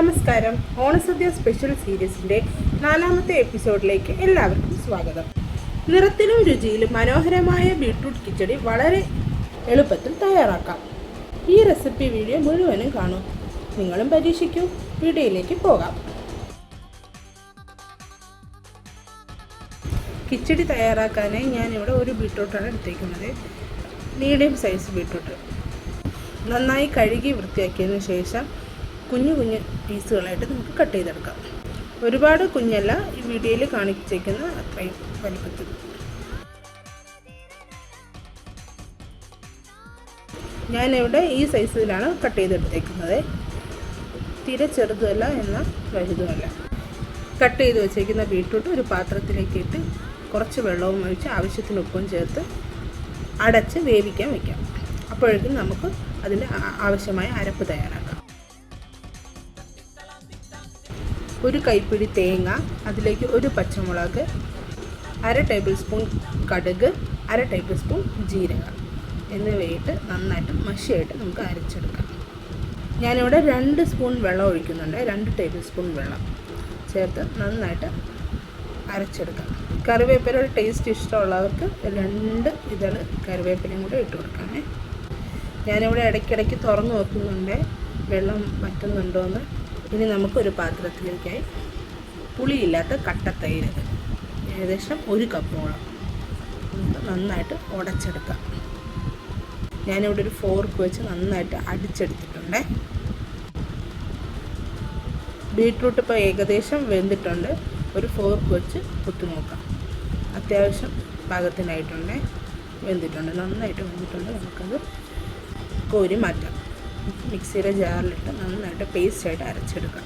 നമസ്കാരം. ഓണസദ്യ സ്പെഷ്യൽ സീരീസിൻ്റെ 4ാമത്തെ എപ്പിസോഡിലേക്ക് എല്ലാവർക്കും സ്വാഗതം. നിറത്തിലും രുചിയിലും മനോഹരമായ ബീട്രൂട്ട് കിച്ചടി വളരെ എളുപ്പത്തിൽ തയ്യാറാക്കാം. ഈ റെസിപ്പി വീഡിയോ മുഴുവനും കാണൂ. നിങ്ങളും പരീക്ഷിക്കൂ. വീഡിയോയിലേക്ക് പോകാം. കിച്ചടി തയ്യാറാക്കാനായി ഞാനിവിടെ ഒരു ബീട്രൂട്ടാണ് എടുത്തേക്കുന്നത്. മീഡിയം സൈസ് ബീട്രൂട്ട് നന്നായി കഴുകി വൃത്തിയാക്കിയതിന് ശേഷം കുഞ്ഞു കുഞ്ഞു പീസുകളായിട്ട് നമുക്ക് കട്ട് ചെയ്തെടുക്കാം. ഒരുപാട് കുഞ്ഞല്ല, ഈ വീഡിയോയിൽ കാണിച്ചേക്കുന്ന അത്രയും വലിപ്പത്തിൽ. ഞാനിവിടെ ഈ സൈസിലാണ് കട്ട് ചെയ്തെടുത്തേക്കുന്നത്. തീരെ ചെറുതുമല്ല എന്നാൽ വലുതുമല്ല. കട്ട് ചെയ്ത് വെച്ചേക്കുന്ന ബീട്രൂട്ട് ഒരു പാത്രത്തിലേക്ക് ഇട്ട് കുറച്ച് വെള്ളവും ഒഴിച്ച് ആവശ്യത്തിന് ഉപ്പും ചേർത്ത് അടച്ച് വേവിക്കാൻ വയ്ക്കാം. അപ്പോഴേക്കും നമുക്ക് അതിൻ്റെ ആവശ്യമായ അരപ്പ് തയ്യാറാക്കാം. ഒരു കൈപ്പിടി തേങ്ങ, അതിലേക്ക് ഒരു പച്ചമുളക്, 1/2 ടേബിൾ സ്പൂൺ കടുക്, 1/2 ടേബിൾ സ്പൂൺ ജീരകം എന്നിവയിട്ട് നന്നായിട്ട് മഷിയായിട്ട് നമുക്ക് അരച്ചെടുക്കാം. ഞാനിവിടെ 2 സ്പൂൺ വെള്ളം ഒഴിക്കുന്നുണ്ട്. 2 ടേബിൾ സ്പൂൺ വെള്ളം ചേർത്ത് നന്നായിട്ട് അരച്ചെടുക്കാം. കറിവേപ്പിലയുടെ ടേസ്റ്റ് ഇഷ്ടമുള്ളവർക്ക് 2 ഇതൾ കറിവേപ്പിലയും കൂടെ ഇട്ട് കൊടുക്കണേ. ഞാനിവിടെ ഇടയ്ക്കിടയ്ക്ക് തുറന്ന് വെക്കുന്നുണ്ട് വെള്ളം വറ്റുന്നുണ്ടോയെന്ന്. ഇനി നമുക്കൊരു പാത്രത്തിലേക്കായി പുളിയില്ലാത്ത കട്ടത്തൈര് ഏകദേശം 1 കപ്പോളം നമുക്ക് നന്നായിട്ട് ഉടച്ചെടുക്കാം. ഞാനിവിടെ ഒരു ഫോർക്ക് വെച്ച് നന്നായിട്ട് അടിച്ചെടുത്തിട്ടുണ്ട്. ബീട്രൂട്ട് ഇപ്പോൾ ഏകദേശം വെന്തിട്ടുണ്ട്. ഒരു ഫോർക്ക് വെച്ച് കുത്തി നോക്കാം. അത്യാവശ്യം പാകത്തിനായിട്ടുണ്ട്, വെന്തിട്ടുണ്ട്, നന്നായിട്ട് വെന്തിട്ടുണ്ട്. നമുക്കത് കോരി മാറ്റാം. മിക്സിയുടെ ജാറിലിട്ട് നന്നായിട്ട് പേസ്റ്റായിട്ട് അരച്ചെടുക്കാം.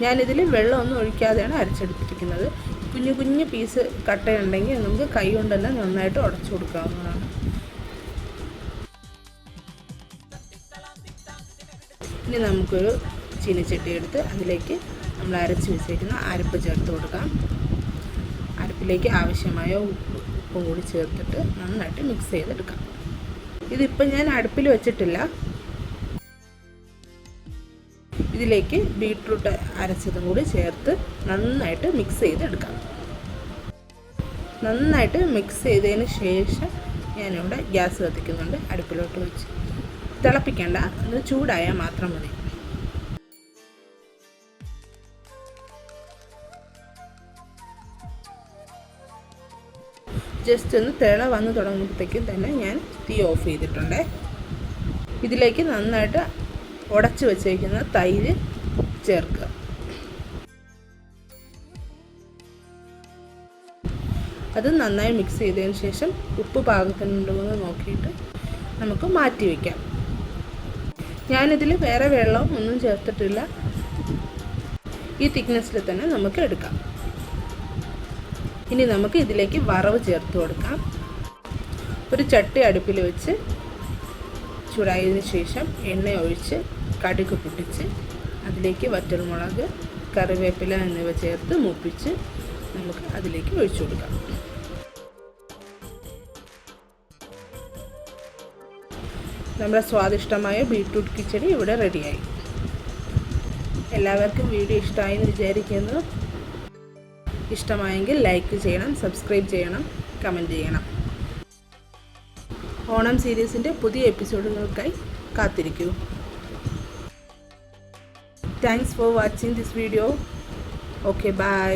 ഞാനിതിൽ വെള്ളമൊന്നും ഒഴിക്കാതെയാണ് അരച്ചെടുത്തിരിക്കുന്നത്. കുഞ്ഞു കുഞ്ഞു പീസ് കട്ടയുണ്ടെങ്കിൽ നമുക്ക് കൈ കൊണ്ട് തന്നെ നന്നായിട്ട് ഉടച്ചു കൊടുക്കാവുന്നതാണ്. ഇനി നമുക്കൊരു ചീനിച്ചട്ടി എടുത്ത് അതിലേക്ക് നമ്മൾ അരച്ച് വെച്ചേക്കുന്ന അരപ്പ് ചേർത്ത് കൊടുക്കാം. അരപ്പിലേക്ക് ആവശ്യമായ ഉപ്പും കൂടി ചേർത്തിട്ട് നന്നായിട്ട് മിക്സ് ചെയ്തെടുക്കാം. ഇതിപ്പോൾ ഞാൻ അടുപ്പിൽ വെച്ചിട്ടില്ല. ഇതിലേക്ക് ബീട്രൂട്ട് അരച്ചതും കൂടി ചേർത്ത് നന്നായിട്ട് മിക്സ് ചെയ്തെടുക്കാം. നന്നായിട്ട് മിക്സ് ചെയ്തതിന് ശേഷം ഞാനിവിടെ ഗ്യാസ് കത്തിക്കുന്നുണ്ട്. അടുപ്പിലോട്ട് വെച്ച് തിളപ്പിക്കേണ്ട, ഒന്ന് ചൂടായാൽ മാത്രം മതി. ജസ്റ്റ് ഒന്ന് തിള വന്ന് തുടങ്ങുമ്പോഴത്തേക്കും തന്നെ ഞാൻ തീ ഓഫ് ചെയ്തിട്ടുണ്ട്. ഇതിലേക്ക് നന്നായിട്ട് ഉടച്ച് വെച്ചേക്കുന്ന തൈര് ചേർക്കുക. അത് നന്നായി മിക്സ് ചെയ്തതിന് ശേഷം ഉപ്പ് പാകത്തിനുണ്ടോ എന്ന് നോക്കിയിട്ട് നമുക്ക് മാറ്റി വയ്ക്കാം. ഞാനിതിൽ വേറെ വെള്ളം ഒന്നും ചേർത്തിട്ടില്ല. ഈ തിക്നെസ്സിൽ തന്നെ നമുക്ക് എടുക്കാം. ഇനി നമുക്ക് ഇതിലേക്ക് വറവ് ചേർത്ത് കൊടുക്കാം. ഒരു ചട്ടി അടുപ്പിൽ വെച്ച് ചൂടായതിന് ശേഷം എണ്ണ ഒഴിച്ച് കടുക് പൊട്ടിച്ച് അതിലേക്ക് വറ്റൽമുളക്, കറിവേപ്പില എന്നിവ ചേർത്ത് മൂപ്പിച്ച് നമുക്ക് അതിലേക്ക് ഒഴിച്ചു കൊടുക്കാം. നമ്മുടെ സ്വാദിഷ്ടമായ ബീട്രൂട്ട് കിച്ചടി ഇവിടെ റെഡിയായി. എല്ലാവർക്കും വീഡിയോ ഇഷ്ടമായി എന്ന് വിചാരിക്കുന്നു. ഇഷ്ടമായെങ്കിൽ ലൈക്ക് ചെയ്യണം, സബ്സ്ക്രൈബ് ചെയ്യണം, കമൻറ്റ് ചെയ്യണം. ഓണം സീരീസിൻ്റെ പുതിയ എപ്പിസോഡുകൾക്കായി കാത്തിരിക്കൂ. Thanks for watching this video. Okay, by.